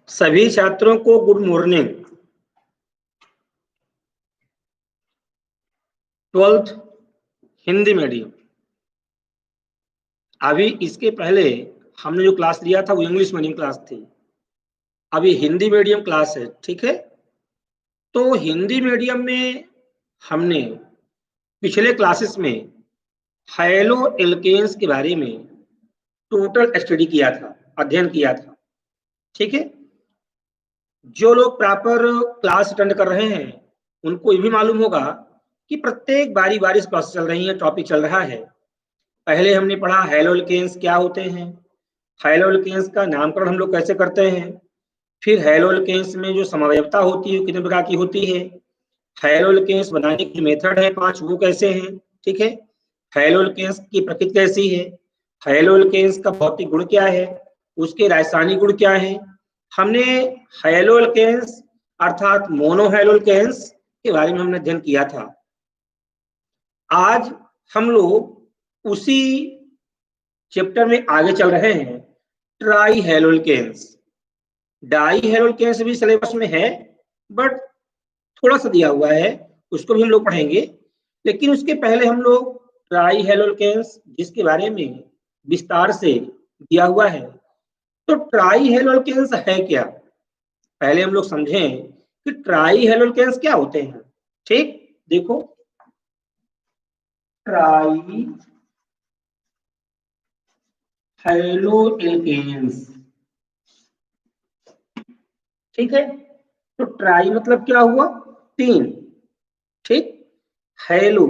सभी छात्रों को good morning. 12th Hindi medium. अभी इसके पहले हमने जो क्लास लिया था वो इंग्लिश मीडियम क्लास थी, अभी हिंदी मीडियम क्लास है। ठीक है, तो हिंदी मीडियम में हमने पिछले क्लासेस में हैलो एल्केन्स के बारे में टोटल स्टडी किया था, अध्ययन किया था। ठीक है, जो लोग प्रॉपर क्लास अटेंड कर रहे हैं उनको ये भी मालूम होगा कि प्रत्येक बारी बारी क्लास चल रही है, टॉपिक चल रहा है। पहले हमने पढ़ा हैलो एल्केन्स क्या होते हैं, हैलो एल्केन्स का नामकरण हम लोग कैसे करते हैं, फिर हैलो एल्केन्स में जो समवयवता होती है कितने प्रकार की होती है, हैलो एल्केन्स बनाने की मेथड है 5 वो कैसे हैं। ठीक है, हैलो एल्केन्स की प्रकृति कैसी है, हैलो एल्केन्स का भौतिक गुण क्या है, उसके रासायनिक गुण क्या है। हमने हैलो एल्केन्स अर्थात मोनो हैलो एल्केन्स के बारे में हमने अध्ययन किया था। आज हम लोग उसी चैप्टर में आगे चल रहे हैं, trihaloalkanes. Dihaloalkanes भी सिलेबस में है बट थोड़ा सा दिया हुआ है, उसको भी हम लोग पढ़ेंगे। लेकिन उसके पहले हम लोग ट्राई हैलो एल्केन्स जिसके बारे में विस्तार से दिया हुआ है, तो ट्राई हैलो एल्केन्स है क्या, पहले हम लोग समझें कि ट्राई हैलो एल्केन्स क्या होते हैं। ठीक, देखो ट्राई हैलो एल्केन्स। ठीक है, तो ट्राई मतलब क्या हुआ, 3। ठीक, हैलो,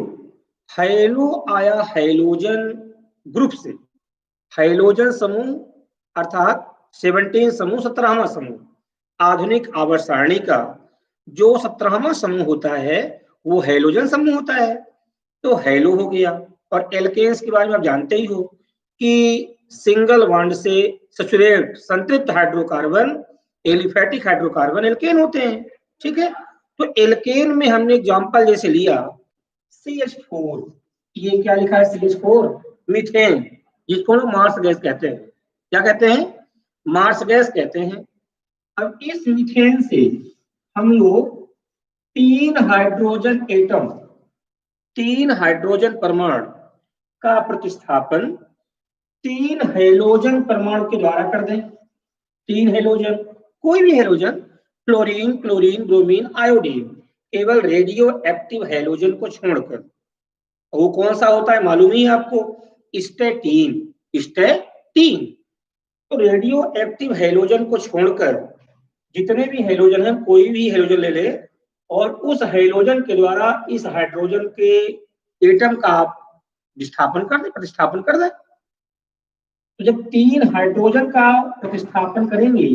हैलो आया हैलोजन ग्रुप से, हैलोजन समूह अर्थात 17 समूह, 17वां समूह। आधुनिक आवर्त सारणी का जो 17वां समूह होता है वो हैलोजन समूह होता है, तो हैलो हो गया। और एल्केन्स के बारे में आप जानते ही हो कि सिंगल बॉन्ड से सैचुरेट संतृप्त हाइड्रोकार्बन, एलिफैटिक हाइड्रोकार्बन एल्केन होते हैं। ठीक है, तो एल्केन में हमने एग्जांपल जैसे लिया CH4, ये क्या लिखा है CH4, मीथेन, जिसको लोग मार्स गैस कहते हैं। क्या कहते हैं, मार्स गैस कहते हैं। अब इस मीथेन से हम लोग 3 हाइड्रोजन एटम, 3 हाइड्रोजन परमाणु का प्रतिस्थापन 3 हेलोजन परमाणु के द्वारा कर दें। 3 हेलोजन, कोई भी halogen, chlorine, chlorine, bromine, iodine, केवल रेडियो एक्टिव हेलोजन को छोड़कर। वो कौन सा होता है मालूम ही आपको, स्टेटीन, स्टेटीन। तो रेडियो एक्टिव हेलोजन को छोड़कर जितने भी हेलोजन हैं, कोई भी हेलोजन ले ले और उस हेलोजन के द्वारा इस हाइड्रोजन के एटम का आप विस्थापन कर दे, प्रतिस्थापन कर दे। तो जब 3 हाइड्रोजन का प्रतिस्थापन करेंगे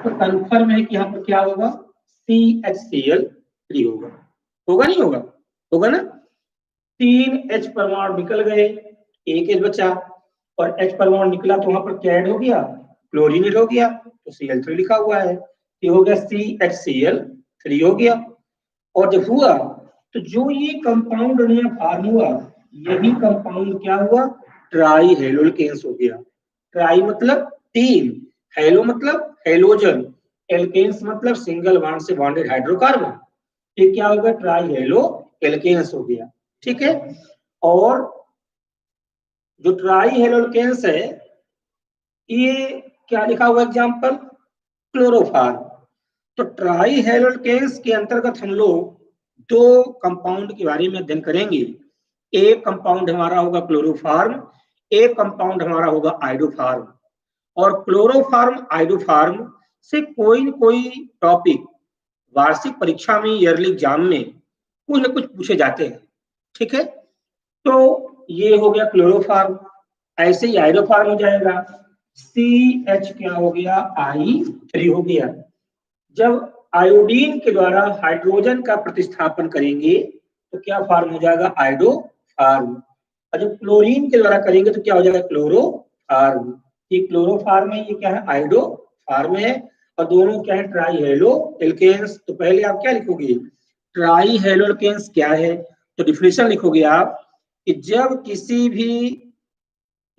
तो कन्फर्म है कि यहाँ पर क्या होगा, CHCl3 होगा। होगा नहीं होगा, होगा ना। 3 H परमाणु निकल गए, एक H बचा, और H परमाणु निकला तो वहां पर क्या ऐड हो गया, क्लोरीन ऐड हो गया, तो Cl3 लिखा हुआ है, ये हो गया CHCl3 हो गया। और जब हुआ तो जो ये कंपाउंड फॉर्म हुआ, यही कंपाउंड क्या हुआ, ट्राई हैलो एल्केन्स हो गया। ट्राई मतलब 3, हैलो मतलब हेलोजन, एल्केन्स मतलब सिंगल बॉन्ड से बॉन्डेड हाइड्रोकार्बन, ये क्या होगा, ट्राई हैलो एल्केन्स हो गया। ठीक है, और जो ट्राई हैलो एल्केन्स है ये क्या लिखा हुआ एग्जांपल, क्लोरोफॉर्म। तो ट्राई हैलो एल्केन्स के अंतर्गत हम लोग 2 कंपाउंड के बारे में अध्ययन करेंगे। एक कंपाउंड हमारा होगा क्लोरोफॉर्म, एक कंपाउंड हमारा होगा आइडोफॉर्म। और क्लोरोफॉर्म आइडोफॉर्म से कोई न कोई टॉपिक वार्षिक परीक्षा में, ईयरली एग्जाम में कुछ न कुछ पूछे जाते हैं। ठीक है, तो ये हो गया क्लोरोफॉर्म। ऐसे ही आइडोफॉर्म हो जाएगा, CH क्या हो गया, I3 हो गया। जब आयोडीन के द्वारा हाइड्रोजन का प्रतिस्थापन करेंगे तो क्या फॉर्म हो जाएगा, आइडोफॉर्म। और जब क्लोरीन के द्वारा करेंगे तो क्या हो जाएगा, क्लोरोफॉर्म। ये क्लोरोफॉर्म है, ये क्या है, आइडोफॉर्म है। और दोनों क्या है, ट्राई हैलो एल्केन्स। तो पहले आप क्या लिखोगे, ट्राई हैलो एल्केन्स क्या है, तो डिफिनेशन लिखोगे आप कि जब किसी भी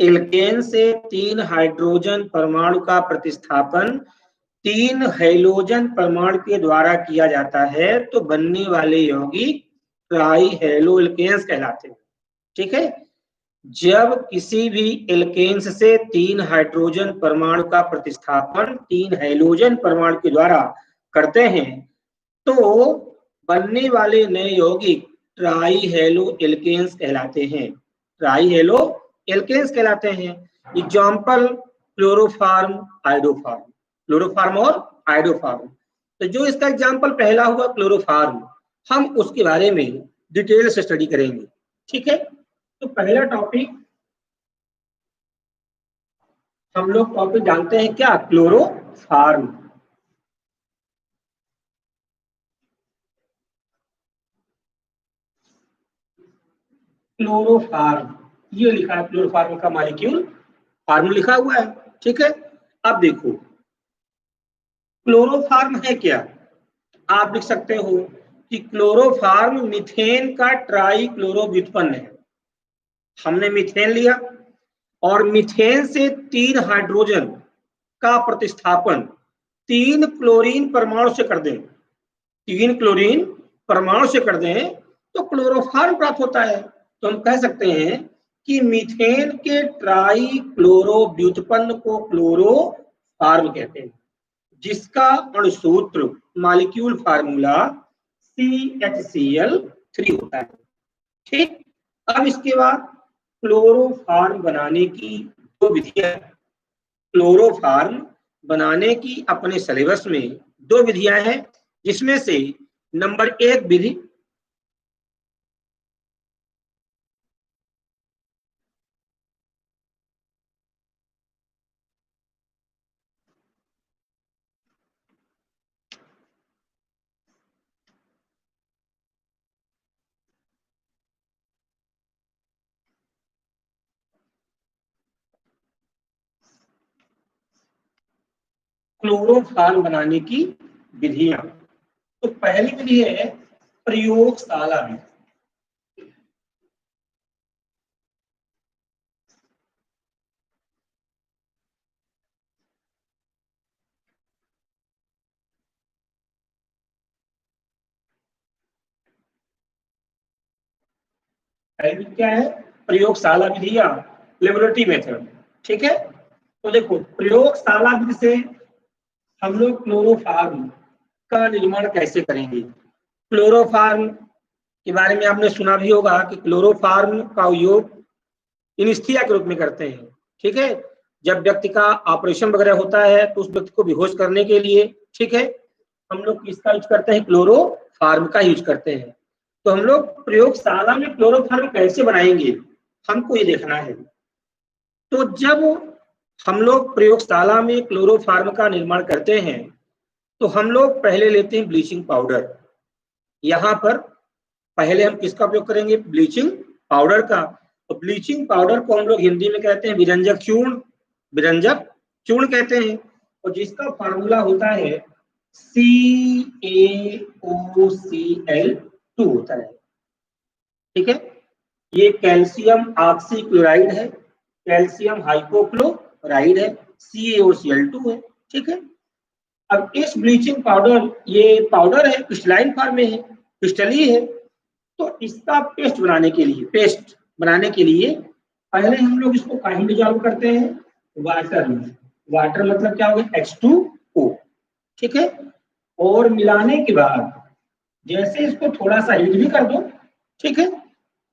एल्केन से 3 हाइड्रोजन परमाणु का प्रतिस्थापन तीन हैलोजन परमाणु के द्वारा किया जाता है तो बनने वाले यौगिक ट्राई हैलो एल्केन्स कहलाते हैं। ठीक है, जब किसी भी एल्केन्स से तीन हाइड्रोजन परमाणु का प्रतिस्थापन तीन हैलोजन परमाणु के द्वारा करते हैं तो बनने वाले नए यौगिक ट्राई हैलो एल्केन्स कहलाते हैं। ट्राई हैलो एल्केन्स कहलाते हैं। एग्जाम्पल क्लोरोफार्म, आइडोफार्म, क्लोरोफार्म और आइडोफार्म। तो जो इसका एग्जाम्पल पहला हुआ क्लोरोफार्म, हम उसके बारे में डिटेल से स्टडी करेंगे। ठीक है, तो पहला टॉपिक हम लोग टॉपिक जानते हैं क्या, क्लोरोफार्म। क्लोरोफार्म ये लिखा है, क्लोरोफार्म का मॉलिक्यूल फार्म लिखा हुआ है। ठीक है, अब देखो क्लोरोफार्म है क्या, आप लिख सकते हो कि क्लोरोफार्म मीथेन का ट्राई क्लोरो व्युत्पन्न है। हमने मीथेन लिया और मीथेन से तीन हाइड्रोजन का प्रतिस्थापन तीन क्लोरीन परमाणु से कर दें, तीन क्लोरीन परमाणु से कर दें तो क्लोरोफार्म प्राप्त होता है। तो हम कह सकते हैं कि मीथेन के ट्राई क्लोरो व्युत्पन्न को क्लोरोफार्म कहते हैं, जिसका अणुसूत्र मॉलिक्यूल फार्मूला CHCl3 होता है। ठीक, अब इसके बाद क्लोरोफार्म बनाने की दो विधियां, क्लोरोफार्म बनाने की अपने सिलेबस में दो विधियां हैं, जिसमें से नंबर एक विधि क्लोरोफार्म बनाने की विधियां। तो पहली विधि है प्रयोगशाला विधि। पहली विधि क्या है, प्रयोगशाला विधि या लेबोरेटरी मेथड। ठीक है, तो देखो प्रयोगशाला विधि से हम लोग क्लोरोफार्म का निर्माण कैसे करेंगे। क्लोरोफार्म के बारे में आपने सुना भी होगा कि क्लोरोफार्म का उपयोग इनिस्थिया के रूप में करते हैं। ठीक है, जब व्यक्ति का ऑपरेशन वगैरह होता है तो उस व्यक्ति को बेहोश करने के लिए, ठीक है, हम लोग किसका यूज करते हैं, क्लोरोफार्म का यूज करते हैं। तो हम लोग प्रयोगशाला में क्लोरोफार्म कैसे बनाएंगे, हमको ये देखना है। तो जब हम लोग प्रयोगशाला में क्लोरोफार्म का निर्माण करते हैं तो हम लोग पहले लेते हैं ब्लीचिंग पाउडर। यहाँ पर पहले हम किसका उपयोग करेंगे, ब्लीचिंग पाउडर का। तो ब्लीचिंग पाउडर को हम लोग हिंदी में कहते हैं विरंजक चूर्ण, विरंजक चूर्ण कहते हैं, और जिसका फार्मूला होता है CaOCl2 होता है। ठीक है, ये कैल्शियम ऑक्सीक्लोराइड है, कैल्शियम हाइपोक्लोराइड है, CaOCl2 है। ठीक है, अब इस ब्लीचिंग पाउडर, ये पाउडर है, क्रिस्टलाइन फॉर्म में है, क्रिस्टलीय है, तो इसका पेस्ट बनाने के लिए, पेस्ट बनाने के लिए पहले हम लोग इसको कहीं डिजॉल्व करते हैं, वाटर में। वाटर मतलब क्या होगा, H2O। ठीक है, और मिलाने के बाद जैसे इसको थोड़ा सा हीट भी कर दो, ठीक है,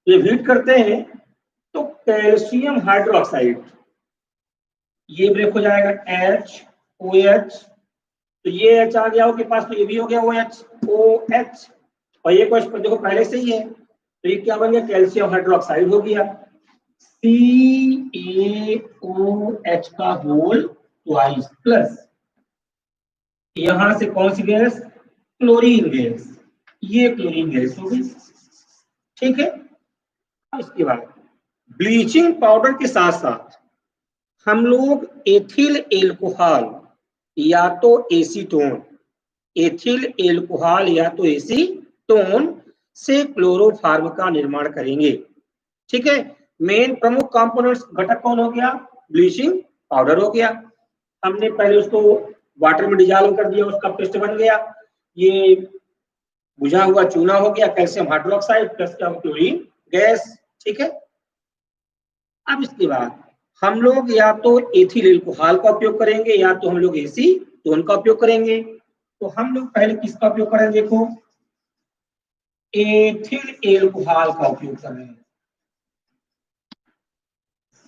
ये हीट करते हैं तो कैल्शियम हाइड्रोक्साइड ये ब्रेक हो जाएगा, HOH, तो ये H आ गया आपके पास, तो ये भी हो गया OH, और ये क्वेश्चन देखो पहले से ही है, तो ये क्या बन गया, कैल्शियम हाइड्रोक्साइड हो गया, CaOH का होल ट्वाइस प्लस यहां से कौन सी गैस, क्लोरीन गैस, ये क्लोरीन गैस होगी। ठीक है, इसके बाद ब्लीचिंग पाउडर के साथ साथ हम लोग एथिल एल्कोहल या तो एसीटोन, एथिल एल्कोहल या तो एसीटोन से क्लोरोफार्म का निर्माण करेंगे। ठीक है, मेन प्रमुख कंपोनेंट्स घटक कौन हो गया, ब्लीचिंग पाउडर हो गया। हमने पहले उसको वाटर में डिजॉल्व कर दिया, उसका पेस्ट बन गया, ये बुझा हुआ चूना हो गया कैल्शियम हाइड्रोक्साइड प्लस क्या क्लोरीन गैस। ठीक है, अब इसके बाद हम लोग या तो एथिल एल्कोहल का उपयोग करेंगे या तो हम लोग एसीटोन का उपयोग करेंगे। तो हम लोग पहले किसका उपयोग करेंगे, देखो एथिल एल्कोहल का उपयोग कर रहे हैं।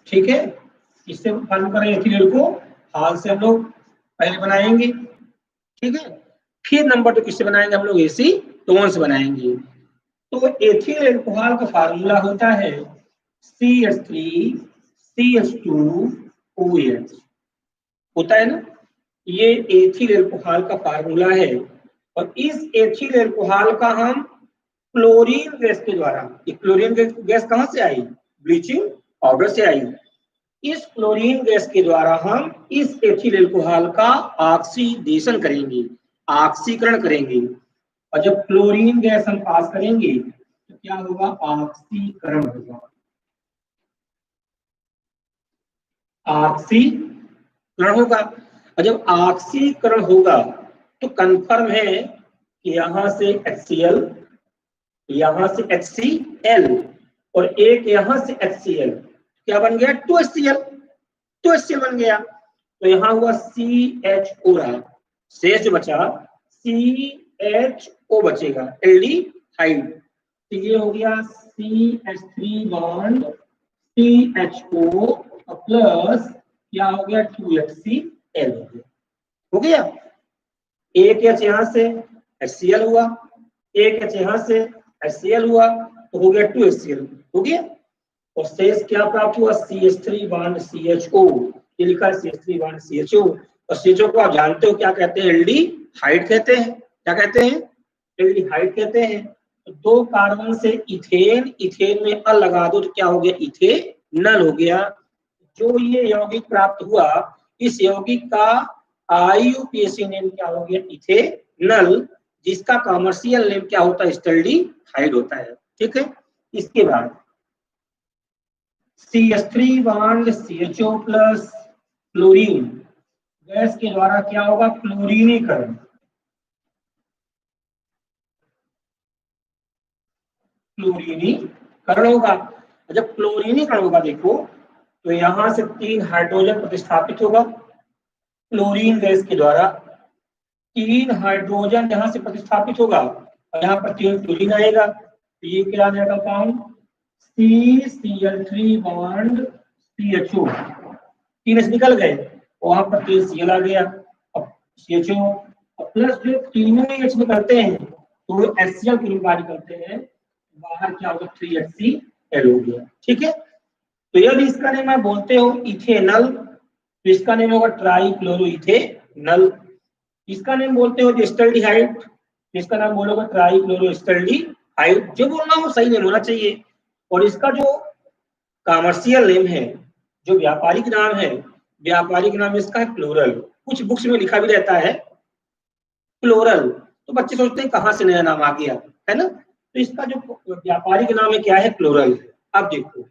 ठीक है, इससे फॉर्म करें एथिल एल्कोहल से हम लोग पहले बनाएंगे। ठीक है, फिर नंबर 2 किससे बनाएंगे, हम लोग एसीटोन से बनाएंगे। तो एथिल एल्कोहल का फार्मूला होता है CH3CH2OH, होता है ना, ये एथिल एल्कोहल का फार्मूला है। और इस एथिल एल्कोहल का हम क्लोरीन गैस के द्वारा, ये क्लोरीन गैस कहां से आई, ब्लीचिंग पाउडर से आई, इस क्लोरीन गैस के द्वारा हम इस एथिल एल्कोहल का ऑक्सीडेशन करेंगे, ऑक्सीकरण करेंगे। और जब क्लोरीन गैस हम पास करेंगे तो क्या होगा, ऑक्सीकरण होगा, ऑक्सीकरण होगा। और जब ऑक्सीकरण होगा तो कंफर्म है कि यहां से HCl, यहां से HCl और एक यहां से HCl, क्या बन गया 2HCl बन गया। तो यहां हुआ CHO रहा, शेष जो बचा CHO बचेगा, एल्डिहाइड। तो ये हो गया CH3 बॉन्ड CHO प्लस क्या हो गया 2HCl हो गया। एक H यहां से HCl हुआ, एक H यहां से HCl हुआ, तो हो गया 2HCl हो गया। और शेष क्या प्राप्त हुआ, CH3 बॉन्ड CHO, ये लिखा है CH3 बॉन्ड CHO। और CHO को आप जानते हो क्या कहते हैं, एल्डिहाइड कहते हैं। क्या कहते हैं, एल्डिहाइड कहते हैं। तो 2 कार्बन से इथेन, इथेन में अ लगा दो तो क्या हो गया, इथेनॉल हो गया। जो ये यौगिक प्राप्त हुआ, इस यौगिक का IUPAC नेम क्या हो गया, इथेनॉल, जिसका कमर्शियल नेम क्या होता है, एस्टल्डिहाइड होता है। ठीक है, इसके बाद CH3 bond CHO plus chlorine gas के द्वारा क्या होगा, क्लोरीनीकरण, क्लोरीनीकरण होगा। जब क्लोरीनीकरण होगा देखो, तो यहां से 3 हाइड्रोजन प्रतिस्थापित होगा क्लोरीन गैस के द्वारा, 3 हाइड्रोजन यहां से प्रतिस्थापित होगा और यहाँ पर 3 क्लोरीन आएगा। तो ये क्या आ जाएगा कंपाउंड, CCl3 बॉन्ड CHO, 3 निकल गए, वहां पर 3 Cl आ गया। अब CHO प्लस जो तीनों H निकलते हैं तो वो HCl की बारी करते हैं, बाहर क्या होगा 3HCl हो गया। ठीक है, तो यदि इसका नेम आप बोलते हो इथेनॉल तो इसका नेम होगा ट्राइक्लोरोइथेनॉल। इसका नेम बोलते हो एस्टल्डिहाइड, इसका नाम बोलोगे ट्राइक्लोरोएस्टल्डिहाइड। जो बोलना हो सही नेम होना चाहिए। और इसका जो कमर्शियल नेम है, जो व्यापारिक नाम है, व्यापारिक नाम इसका है क्लोरल। कुछ बुक्स में लिखा भी रहता है क्लोरल, तो बच्चे सोचते हैं कहाँ से नया नाम आ गया, है ना। तो इसका जो व्यापारिक नाम है क्या है, क्लोरल। अब देखो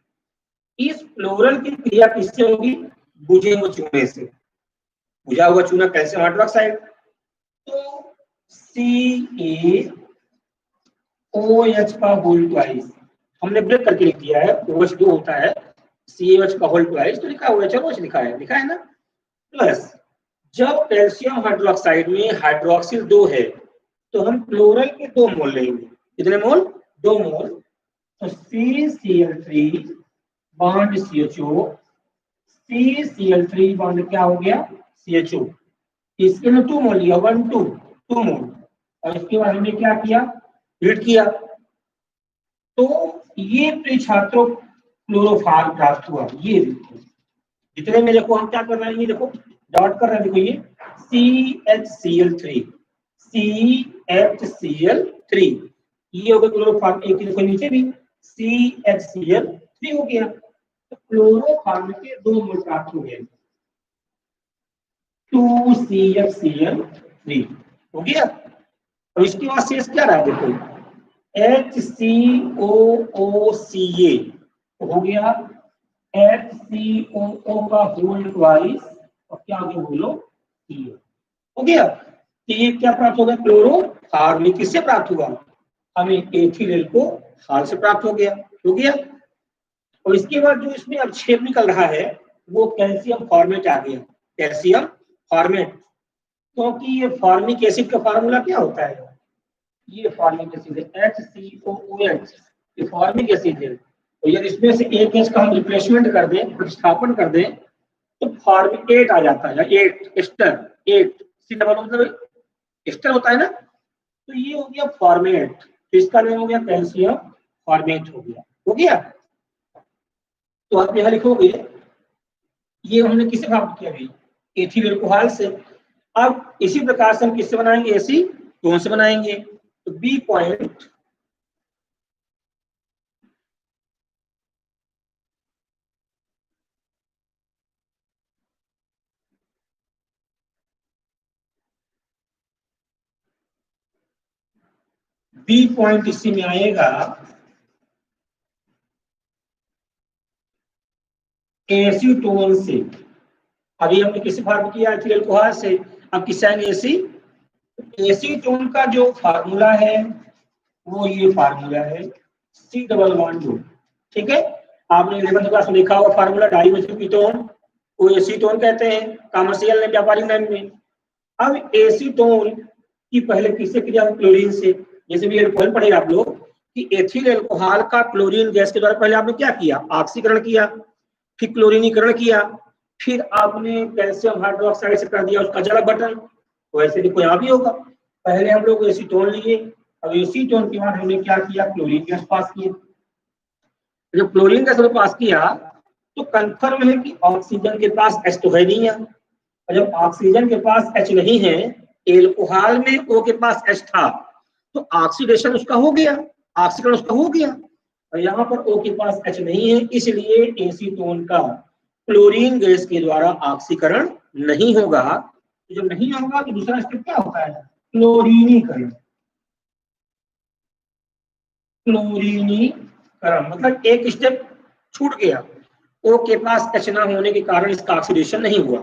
इस क्लोरल की क्रिया किससे होगी, बुझे हुए चूने से, बुझा हुआ चूना कैल्शियम हाइड्रोक्साइड, तो CaOH का होल ट्वाइस, हमने ब्रेक करके लिख दिया है, OH जो होता है CaOH का होल ट्वाइस, तो लिखा हुआ है, OH लिखा है ना, प्लस जब कैल्शियम हाइड्रोक्साइड में हाइड्रोक्सिल 2 है तो हम क्लोरल के 2 मोल लेंगे। कितने मोल, 2 मोल। तो CCl3 bond CHO, CCl3 bond क्या हो गया CHO, इसके में 2 मोल लिया, 1 2 2 मोल। और इसके बाद हमने क्या किया, हीट किया, तो ये प्रिय छात्रों क्लोरोफॉर्म प्राप्त हुआ। ये देखो जितने में देखो हम क्या कर रहे हैं, ये देखो डॉट कर रहे हैं, देखो ये CHCl3 ये हो गया क्लोरोफॉर्म। एक देखो नीचे भी CHCl3 हो गया, तो क्लोरोफॉर्म के 2 मोल प्राप्त हो गए, 2CHCl3 हो गया। और इसके बाद शेष क्या रहा, देखो HCOOCA हो गया, HCOO का होल ट्वाइस, और क्या हो गया बोलो, हो गया। तो ये क्या प्राप्त होगा, क्लोरोफॉर्मिक। किससे प्राप्त हुआ, हमें एथिल एल्कोहल से प्राप्त हो गया। हो गया। और इसके बाद जो इसमें अवक्षेप निकल रहा है वो कैल्शियम फॉर्मेट आ गया, कैल्शियम फॉर्मेट। क्योंकि ये फॉर्मिक एसिड का फार्मूला क्या होता है, ये फॉर्मिक एसिड है HCOOH, ये फॉर्मिक एसिड है। तो यदि इसमें से एक एच का हम रिप्लेसमेंट कर दें, प्रतिस्थापन कर दें, तो फॉर्मिकेट आ जाता है, ate ester, ate C double मतलब एस्टर होता है ना, तो ये हो गया फॉर्मेट। तो इसका नाम हो गया कैल्शियम फॉर्मेट हो गया। हो गया। तो आप यहाँ लिखोगे, ये हमने किससे प्राप्त किया अभी, एथिल अल्कोहल से। अब इसी प्रकार से हम किससे बनाएंगे, एसीटोन से बनाएंगे। तो बी पॉइंट इसी में आएगा एसीटोन से। अभी हमने किससे फॉर्म किया, एथिल अल्कोहल से। अब किससे आएंगे, एसीटोन का जो फार्मूला है वो ये फार्मूला है C डबल बॉन्ड O। ठीक है, आपने 11th क्लास में लिखा होगा फार्मूला, डाइमेथिल कीटोन को एसीटोन कहते हैं कमर्शियल ने, व्यापारिक नाम में। अब एसीटोन की पहले किससे क्रिया, क्लोरीन से। जैसे भी एल्कोहल पढ़े आप लोग कि एथिल अल्कोहल का क्लोरीन गैस के द्वारा पहले आपने क्या किया, ऑक्सीकरण किया, फिर क्लोरीनीकरण किया, फिर आपने कैल्शियम हाइड्रोक्साइड से कर दिया उसका जल गठन। वैसे देखो यहाँ भी होगा, पहले हम लोग एसीटोन लिए, अब एसीटोन के बाद हमने क्या किया, क्लोरीन गैस पास किया। जब क्लोरीन गैस पास किया तो कंफर्म है कि ऑक्सीजन के पास H तो है नहीं है। और जब ऑक्सीजन के पास H नहीं है, एल्कोहल में O के पास H था, तो ऑक्सीडेशन उसका हो गया, ऑक्सीकरण उसका हो गया। और यहाँ पर O के पास H नहीं है, इसलिए एसीटोन का क्लोरीन गैस के द्वारा ऑक्सीकरण नहीं होगा। तो जब नहीं होगा तो दूसरा स्टेप क्या होता है, क्लोरीनीकरण। क्लोरीनीकरण मतलब एक स्टेप छूट गया, O के पास H ना होने के कारण इसका ऑक्सीडेशन नहीं हुआ।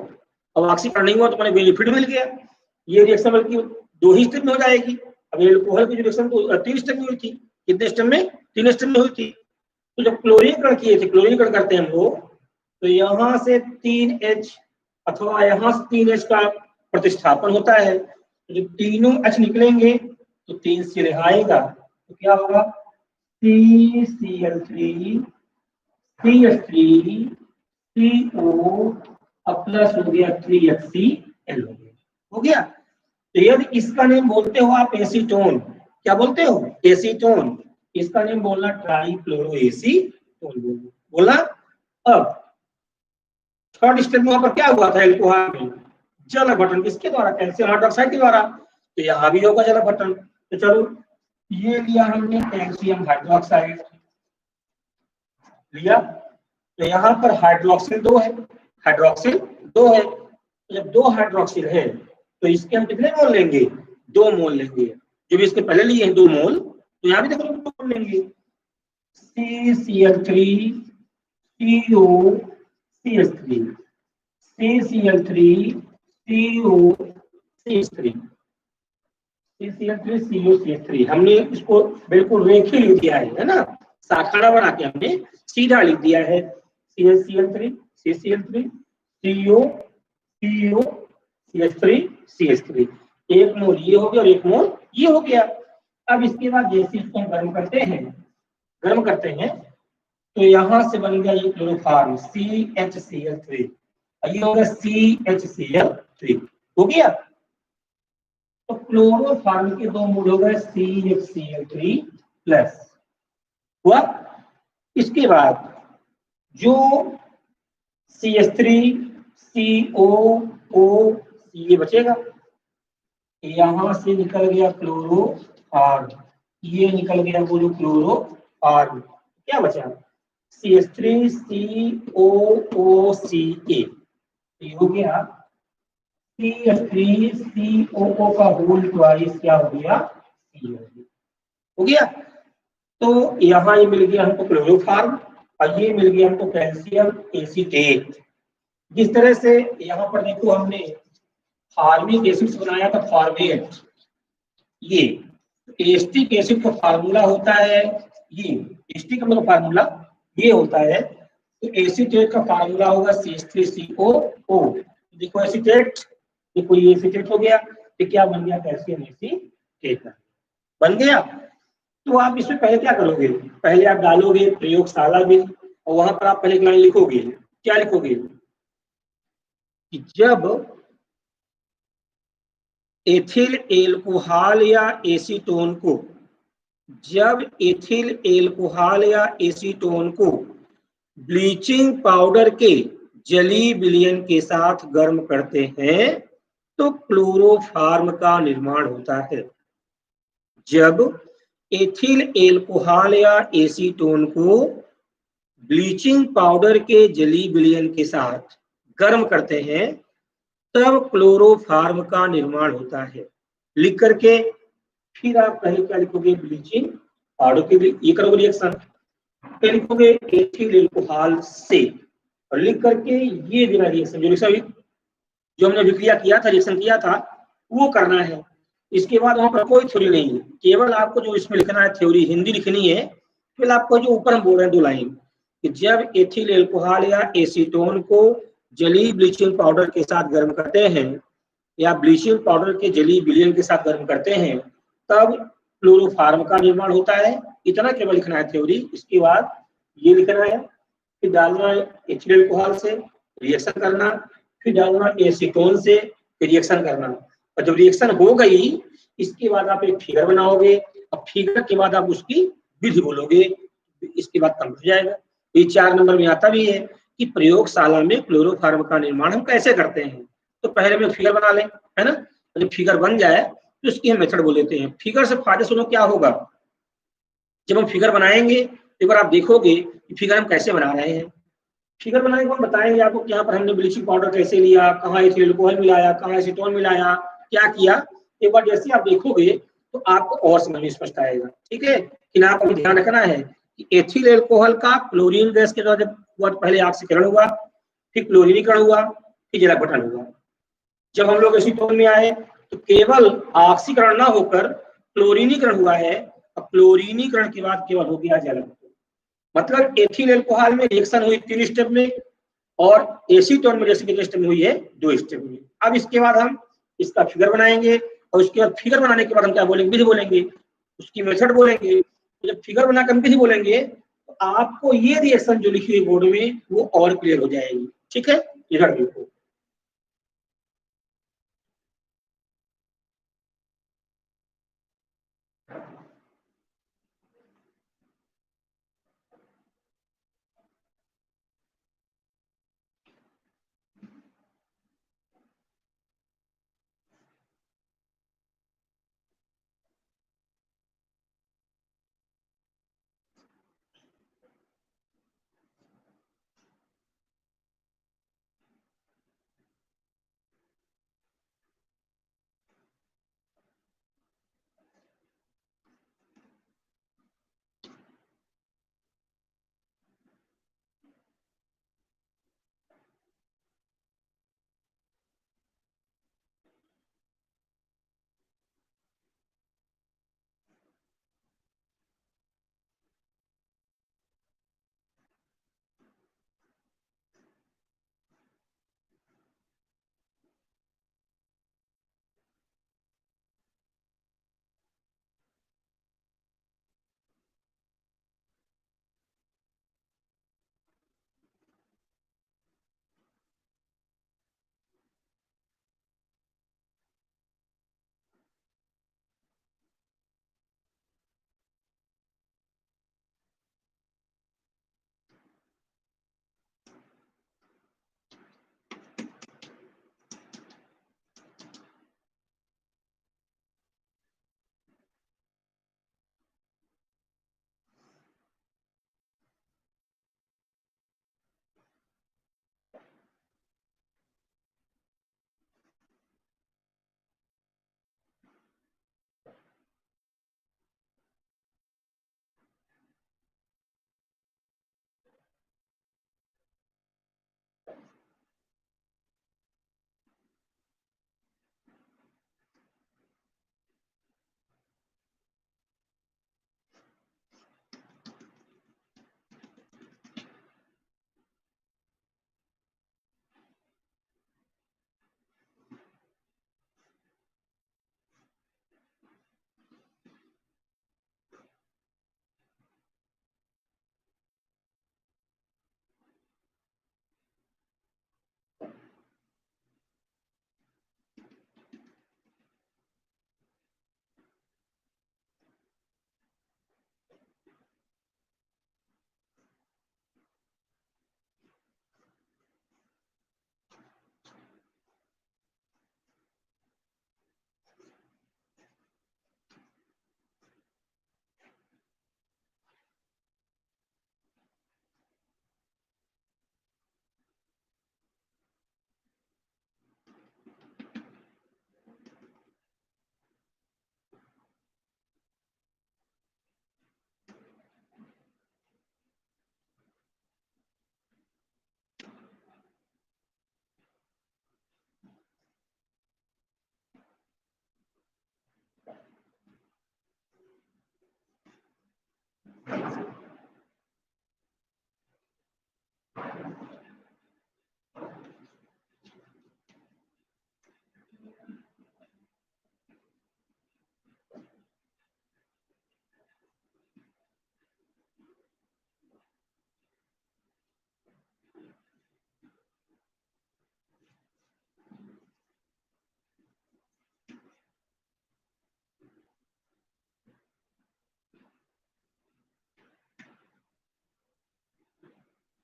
अब ऑक्सीकरण नहीं हुआ तो मैंने बेनिफिट मिल गया। ये रिएक्शन बल्कि 2 ही स्टेप में हो जाएगी। अब एल्कोहल की रिएक्शन तो 3 स्टेप में हुई थी। कितने स्टेप में, 3 स्टेप में हुई थी। तो जब क्लोरीनीकरण किए थे, क्लोरीनीकरण करते हैं हम लोग, तो यहाँ से 3H अथवा यहाँ से 3H का प्रतिस्थापन होता है। तो जब तीनों H निकलेंगे तो 3 से रहेगा, तो क्या होगा, CCl3 CH3 CO प्लस हो गया 3HCl हो गया। हो गया। तो यदि इसका नेम बोलते हो आप एसीटोन, क्या बोलते हो, एसीटोन। इसका नेम बोलना ट्राईक्लोरो एसीटोन बोला। अब थर्ड स्टेप में वहां पर क्या हुआ था, एल्कोहल में जल अपघटन किसके द्वारा, कैल्शियम हाइड्रोक्साइड के द्वारा। तो यहाँ भी होगा जल अपघटन। तो चलो ये लिया हमने कैल्शियम हाइड्रोक्साइड लिया, तो यहाँ पर हाइड्रोक्सिल 2 है, हाइड्रोक्सिल 2 है। तो जब 2 हाइड्रोक्सिल है तो इसके हम कितने मोल लेंगे, 2 मोल लेंगे। जो भी इसके पहले लिए हैं 2 मोल, तो यहाँ भी देखो 2 मोल लेंगे। CCl3 CO CH3 CCl3 CO CH3 CCl3 CO CH3 हमने इसको बिल्कुल रेखीय लिख दिया है ना, शाखा बना के हमने सीधा लिख दिया है। CCl3 CCl3 CO CO CH3 CH3, एक मोल ये हो गया और एक मोल ये हो गया। अब इसके बाद जैसे इसको हम गर्म करते हैं तो यहां से बन गया ये क्लोरोफॉर्म CHCl3, ये होगा CHCl3। हो गया। तो क्लोरोफॉर्म के 2 मूल हो गए CHCl3 प्लस हुआ। इसके बाद जो CH3 COO ये बचेगा, यहां से निकल गया क्लोरोफॉर्म, ये निकल गया वो जो क्लोरोफॉर्म, क्या बचा CH3 COOCA, ये हो गया CH3 COO का होल ट्वाइस क्या हो गया, हो गया। तो यहाँ ये मिल गया हमको क्लोरोफॉर्म और ये मिल गया हमको कैल्शियम एसीटेट। जिस तरह से यहाँ पर देखो हमने फार्मिक एसिड से बनाया था फॉर्मेट, ये एस्टिक एसिड का फार्मूला होता है ये, एस्टिक का मतलब फार्मूला ये होता है। तो एसीटेट का फार्मूला होगा CH3COO। देखो एसीटेट, देखो ये एसीटेट हो गया, ये क्या बन गया, कैल्शियम एसीटेट बन गया। तो आप इसमें पहले क्या करोगे, पहले आप डालोगे प्रयोगशाला में, और वहां पर आप पहले एक लाइन लिखोगे, क्या लिखोगे कि जब एथिल एल्कोहल या एसीटोन को, जब एथिल एल्कोहल या एसीटोन को ब्लीचिंग पाउडर के जली विलयन के साथ गर्म करते हैं तो क्लोरोफार्म का निर्माण होता है। जब एथिल एल्कोहल या एसीटोन को ब्लीचिंग पाउडर के जली विलयन के साथ गर्म करते हैं तब क्लोरोफार्म का निर्माण होता है। लिख करके फिर आप पहले क्या लिखोगे, ब्लीचिंग पाउडर के लिए ये करोगे रिएक्शन, फिर लिखोगे एथिल एल्कोहल से, और लिख करके ये देना रिएक्शन, जो हमने विक्रिया किया था, रिएक्शन किया था, वो करना है। इसके बाद वहां पर कोई थ्योरी नहीं है, केवल आपको जो इसमें लिखना है थ्योरी हिंदी लिखनी है। फिर आपको जो ऊपर हम बोल रहे हैं 2 लाइन कि जब एथिल एल्कोहल या एसीटोन को जली ब्लीचिंग पाउडर के साथ गर्म करते हैं या ब्लीचिंग पाउडर के जली विलयन के साथ गर्म करते हैं तब क्लोरोफार्म का निर्माण होता है। इतना केवल लिखना है थ्योरी। इसके बाद ये लिखना है, फिर डालना है एथिल एल्कोहल से, रिएक्शन करना, फिर डालना एसीटोन से, फिर रिएक्शन करना। और जब रिएक्शन हो गई इसके बाद आप एक फिगर बनाओगे, और फिगर के बाद आप उसकी विधि बोलोगे, इसके बाद कम हो जाएगा। ये 4 नंबर में आता भी है कि प्रयोगशाला में क्लोरोफार्म का निर्माण हम कैसे करते हैं। तो पहले में फिगर बना लें, है ना। जब फिगर बन जाए तो इसकी हम मेथड बोल देते हैं। फिगर से फायदे सुनो क्या होगा, जब हम फिगर बनाएंगे एक बार आप देखोगे कि फिगर हम कैसे बना रहे हैं। फिगर बनाने के बाद बताएंगे आपको कि यहाँ पर हमने ब्लीचिंग पाउडर कैसे लिया, कहाँ एथिल एल्कोहल मिलाया, कहाँ एसीटोन मिलाया, क्या किया। एक बार जैसे आप देखोगे तो आपको और समझ में स्पष्ट आएगा। ठीक है, लेकिन आपको ध्यान रखना है कि एथिल एल्कोहल का क्लोरीन गैस के द्वारा जब पहले ऑक्सीकरण हुआ, फिर क्लोरीनीकरण हुआ, फिर जल अपघटन हुआ। जब हम लोग एसीटोन में आए तो केवल ऑक्सीकरण ना होकर क्लोरीनीकरण हुआ है, और क्लोरीनीकरण के बाद केवल हो गया जल अपघटन। मतलब एथिल एल्कोहल में रिएक्शन हुई 3 स्टेप में, और एसीटोन में जैसे कितने स्टेप में हुई है, 2 स्टेप में। अब इसके बाद हम इसका फिगर बनाएंगे, और उसके बाद फिगर बनाने के बाद हम क्या बोलेंगे, विधि बोलेंगे, उसकी मेथड बोलेंगे। जब फिगर बनाकर हम विधि बोलेंगे तो आपको ये रिएक्शन जो लिखी हुई बोर्ड में वो और क्लियर हो जाएगी। ठीक है, इधर देखो।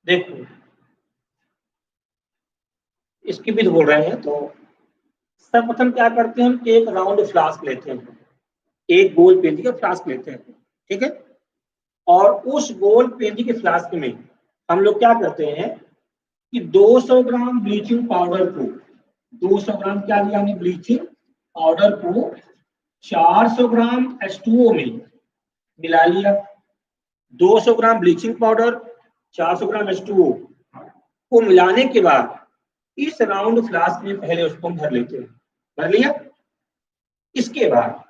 देखो इसकी भी बोल रहे हैं, तो सर्वप्रथम क्या करते हैं, हम एक राउंड फ्लास्क लेते हैं, एक गोल पेंदी का फ्लास्क लेते हैं, ठीक है। और उस गोल पेंदी के फ्लास्क में हम लोग क्या करते हैं कि 200 ग्राम ब्लीचिंग पाउडर को, 200 ग्राम क्या लिया हमने ब्लीचिंग पाउडर को 400 ग्राम H2O में मिला लिया। 200 ग्राम ब्लीचिंग पाउडर 400 ग्राम H2O को मिलाने के बाद इस राउंड फ्लास्क में पहले उसको भर लेते हैं, भर लिया। इसके बाद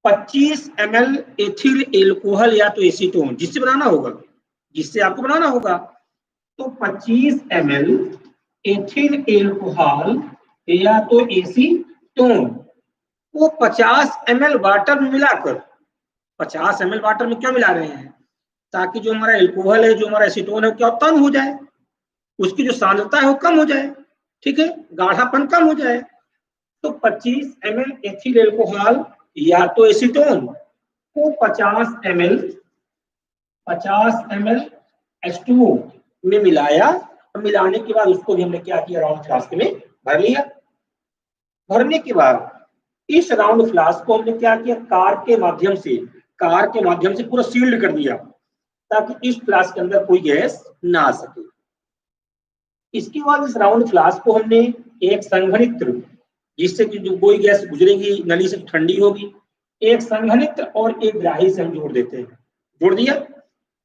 25 ml एथिल एल्कोहल या तो एसीटोन, जिससे बनाना होगा, जिससे आपको बनाना होगा, तो 25 ml एथिल एल्कोहल या तो एसीटोन वो 50 ml वाटर में मिलाकर, 50 ml वाटर में क्यों मिला रहे हैं, ताकि जो हमारा एल्कोहल है, जो हमारा एसीटोन है, क्या कम हो जाए, उसकी जो सांद्रता है वो कम हो जाए, ठीक है, गाढ़ापन कम हो जाए। तो 25 ml एथिल एल्कोहल या तो एसीटोन को 50 ml H2O में मिलाया, और मिलाने के बाद उसको भी हमने क्या किया, राउंड फ्लास्क में भर लिया। भरने के बाद इस राउंड फ्लास्क को हमने क्या किया, कार के माध्यम से पूरा सील्ड कर दिया, ताकि इस फ्लास्क के अंदर कोई गैस ना आ सके। इसके बाद इस राउंड फ्लास्क को हमने एक संघनित्र, जिससे कि जो कोई गैस गुजरेगी नली से ठंडी होगी, एक संघनित्र और एक ग्राही से हम जोड़ देते हैं। जोड़ दिया,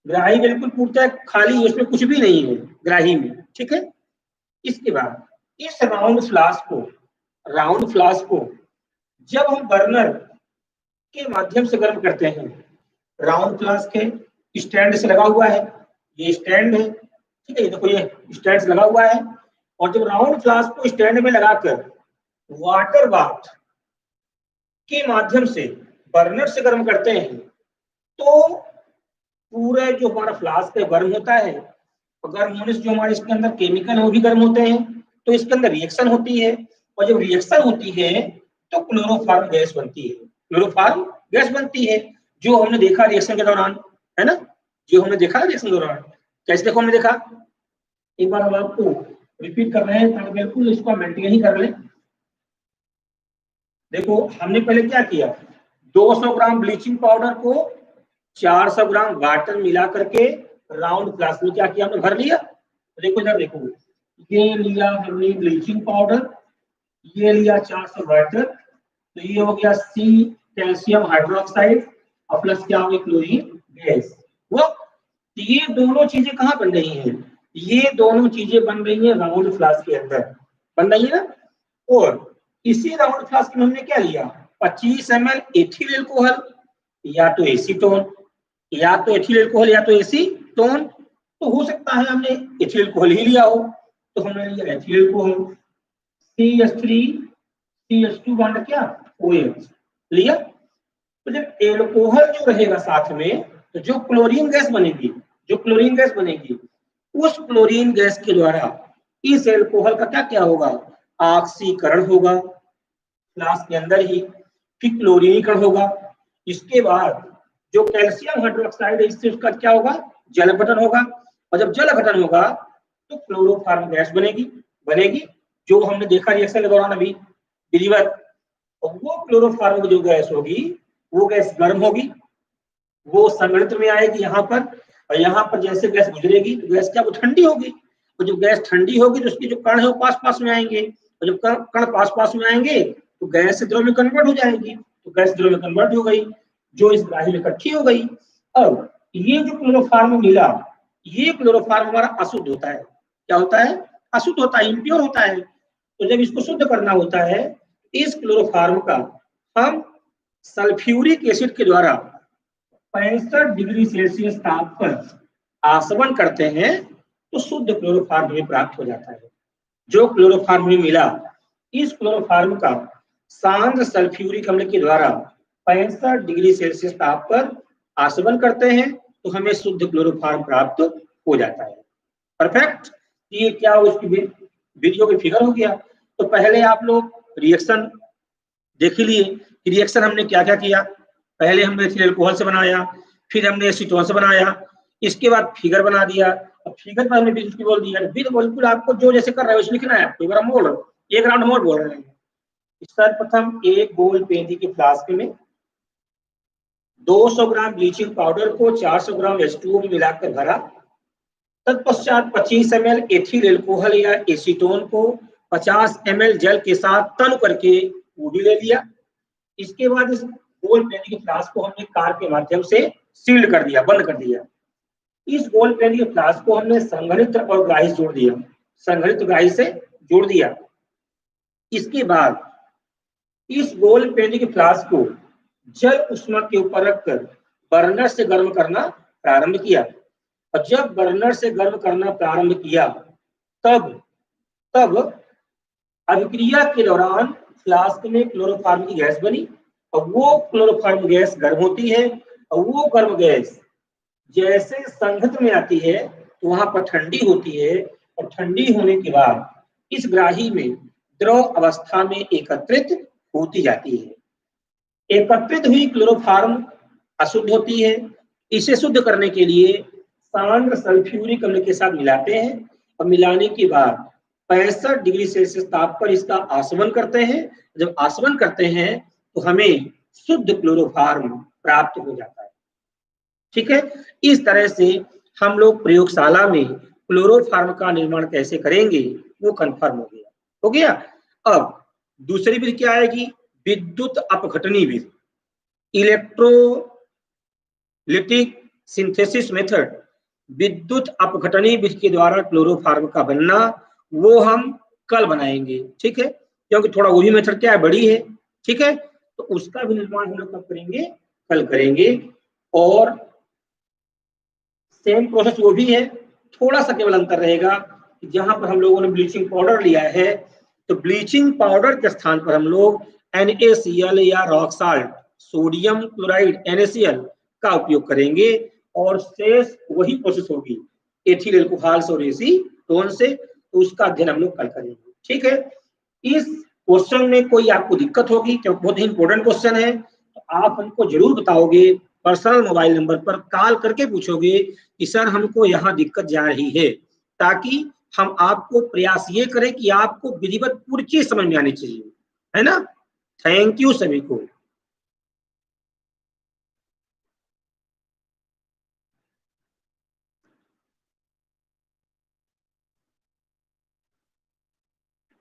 ग्राही बिल्कुल पूर्णतः खाली, इसमें कुछ भी नहीं है ग्राही में, ठीक है। इसके बाद इस राउंड फ्लास्क को जब हम बर्नर के माध्यम से गर्म करते हैं, राउंड फ्लास्क है, स्टैंड से लगा हुआ है, ये स्टैंड है, ठीक है, देखो ये स्टैंड से लगा हुआ है, और जब राउंड फ्लास्क को स्टैंड में लगाकर वाटर बाथ के माध्यम से बर्नर से गर्म करते हैं, तो पूरा जो हमारा फ्लास्क है गर्म होता है, और गर्म होने से जो हमारे इसके अंदर केमिकल है वो भी गर्म होते हैं, तो इसके अंदर रिएक्शन होती है, और जब रिएक्शन होती है तो क्लोरोफॉर्म गैस बनती है, क्लोरोफॉर्म गैस बनती है, जो हमने देखा रिएक्शन के दौरान, है ना, जो हमने देखा रिएक्शन के दौरान। कैसे देखो हमने देखा, एक बार हम आपको रिपीट कर रहे हैं ताकि बिल्कुल इसको मेंटेन ही कर लें। देखो हमने पहले क्या किया, 200 ग्राम ब्लीचिंग पाउडर को 400 ग्राम वाटर मिला करके राउंड फ्लास्क में क्या किया, हमने भर लिया। देखो इधर देखो, ये लिया हमने ब्लीचिंग पाउडर, ये लिया 400 वाटर, तो ये हो गया C कैल्शियम हाइड्रोक्साइड और प्लस क्या हो गया, क्लोरीन गैस। वो ये दोनों चीजें कहाँ बन रही हैं, ये दोनों चीजें बन रही हैं राउंड फ्लास्क के अंदर, बन रही है ना। और इसी राउंड फ्लास्क में हमने क्या लिया, 25 ml एथिल एल्कोहल या तो एसीटोन, या तो एथिल एल्कोहल या तो एसीटोन, तो हो सकता है हमने एथिल एल्कोहल ही लिया हो, तो हमने लिया एथिल एल्कोहल, CH3CH2 बॉन्ड क्या OH लिया। तो जब एल्कोहल जो रहेगा साथ में, तो जो क्लोरीन गैस बनेगी, उस क्लोरीन गैस के द्वारा इस एल्कोहल का क्या क्या होगा, ऑक्सीकरण होगा फ्लास्क के अंदर ही, फिर क्लोरीनीकरण होगा। इसके बाद जो कैल्शियम हाइड्रोक्साइड है, इससे उसका क्या होगा, जल अपघटन होगा, और जब जल अपघटन होगा तो क्लोरोफॉर्म गैस बनेगी, जो हमने देखा रिएक्शन के दौरान अभी बिलीवर। और वो क्लोरोफॉर्म जो गैस होगी, वो गैस गर्म होगी, वो संगणित्र में आएगी यहाँ पर, और यहाँ पर जैसे गैस गुजरेगी तो गैस क्या, वो ठंडी होगी, और जब गैस ठंडी होगी तो उसके जो कण है वो पास में आएंगे, और जब कण पास में आएंगे तो गैस से द्रव में कन्वर्ट हो जाएगी, तो गैस द्रव में कन्वर्ट हो गई, जो इस ग्राही में इकट्ठी हो गई। अब ये जो क्लोरोफॉर्म मिला, ये क्लोरोफॉर्म हमारा अशुद्ध होता है, क्या होता है, अशुद्ध होता है, इम्प्योर होता है। तो जब इसको शुद्ध करना होता है, इस क्लोरोफॉर्म का हम सल्फ्यूरिक एसिड के द्वारा 65 डिग्री सेल्सियस ताप पर आसवन करते हैं, तो शुद्ध क्लोरोफॉर्म हमें प्राप्त हो जाता है। जो क्लोरोफॉर्म हमें मिला, इस क्लोरोफॉर्म का सांद्र सल्फ्यूरिक अम्ल के द्वारा 65 डिग्री सेल्सियस ताप पर आसवन करते हैं, तो हमें शुद्ध क्लोरोफॉर्म प्राप्त हो जाता है। परफेक्ट। ये क्या हो, इसकी वीडियो की फिगर हो गया। तो पहले आप लोग रिएक्शन देख लिए, रिएक्शन हमने क्या क्या किया, पहले हमने एथिल अल्कोहल से बनाया, फिर हमने एसीटोन से बनाया, इसके बाद फिगर बना दिया, अब फिगर पर हमने बीच की बोल दिया, बिल्कुल आपको जो जैसे कर रहे हो लिखना है। एक बार हम बोल एक राउंड मोर बोल रहे हैं। सर्वप्रथम एक गोल पेंदी के फ्लास्क में 200 ग्राम ब्लीचिंग पाउडर को 400 ग्राम H2O में मिलाकर भरा। तत्पश्चात 25 ml एथिल एल्कोहल या एसीटोन को 50 ml जल के साथ तन करके वो भी ले लिया। इसके बाद इस गोल पेंदी के फ्लास्क को हमने कार के माध्यम से सील्ड कर दिया, बंद कर दिया। इस गोल पेंदी के फ्लास्क को हमने संघनित्र और ग्राही जोड़ दिया, संघनित्र ग्राही से जोड़ दिया। इसके बाद इस गोल पेंदी के फ्लास्क को जल उष्मा के ऊपर रखकर बर्नर से गर्म करना प्रारंभ किया। और जब बर्नर से गर्म करना प्रारंभ किया तब अभिक्रिया के दौरान फ्लास्क में क्लोरोफॉर्म की गैस बनी और वो क्लोरोफॉर्म गैस गर्म होती है और वो गर्म गैस जैसे संघनित्र में आती है तो वहां पर ठंडी होती है और ठंडी होने के बाद इस ग्राही में द्रव अवस्था में एकत्रित होती जाती है। एकत्रित हुई क्लोरोफॉर्म अशुद्ध होती है। इसे शुद्ध करने के लिए सांद्र सल्फ्यूरिक अम्ल के साथ मिलाते हैं और मिलाने के बाद 65 डिग्री सेल्सियस ताप पर इसका आसवन करते हैं। जब आसवन करते हैं तो हमें शुद्ध क्लोरोफॉर्म प्राप्त हो जाता है। ठीक है, इस तरह से हम लोग प्रयोगशाला में क्लोरोफॉर्म का निर्माण कैसे करेंगे वो कंफर्म हो गया। हो गया। अब दूसरी विधि क्या आएगी? विद्युत अपघटनी विधि, इलेक्ट्रोलिटिक सिंथेसिस मेथड। विद्युत अपघटनी विधि के द्वारा क्लोरोफॉर्म का बनना वो हम कल बनाएंगे। ठीक है, क्योंकि थोड़ा वो भी मेथड क्या है, बड़ी है। ठीक है, तो उसका भी निर्माण हम लोग कब करेंगे? कल करेंगे। और सेम प्रोसेस वो भी है, थोड़ा सा केवल अंतर रहेगा कि जहां पर हम लोगों ने ब्लीचिंग पाउडर लिया है तो ब्लीचिंग पाउडर के स्थान पर हम लोग NaCl या rock salt, sodium chloride NaCl का उपयोग करेंगे और शेष वही प्रोसेस होगी एथिल एल्कोहल और एसीटोन से। तो उसका अध्ययन हम लोग कल करेंगे। ठीक है, इस क्वेश्चन में कोई आपको दिक्कत होगी क्योंकि बहुत ही इंपॉर्टेंट क्वेश्चन है, तो आप हमको जरूर बताओगे। पर्सनल मोबाइल नंबर पर कॉल करके पूछोगे कि सर हमको यहाँ दिक्कत जा रही है, ताकि हम आपको प्रयास ये करें कि आपको विधिवत पूरी चीज समझ में आनी चाहिए, है ना। थैंक यू सभी को।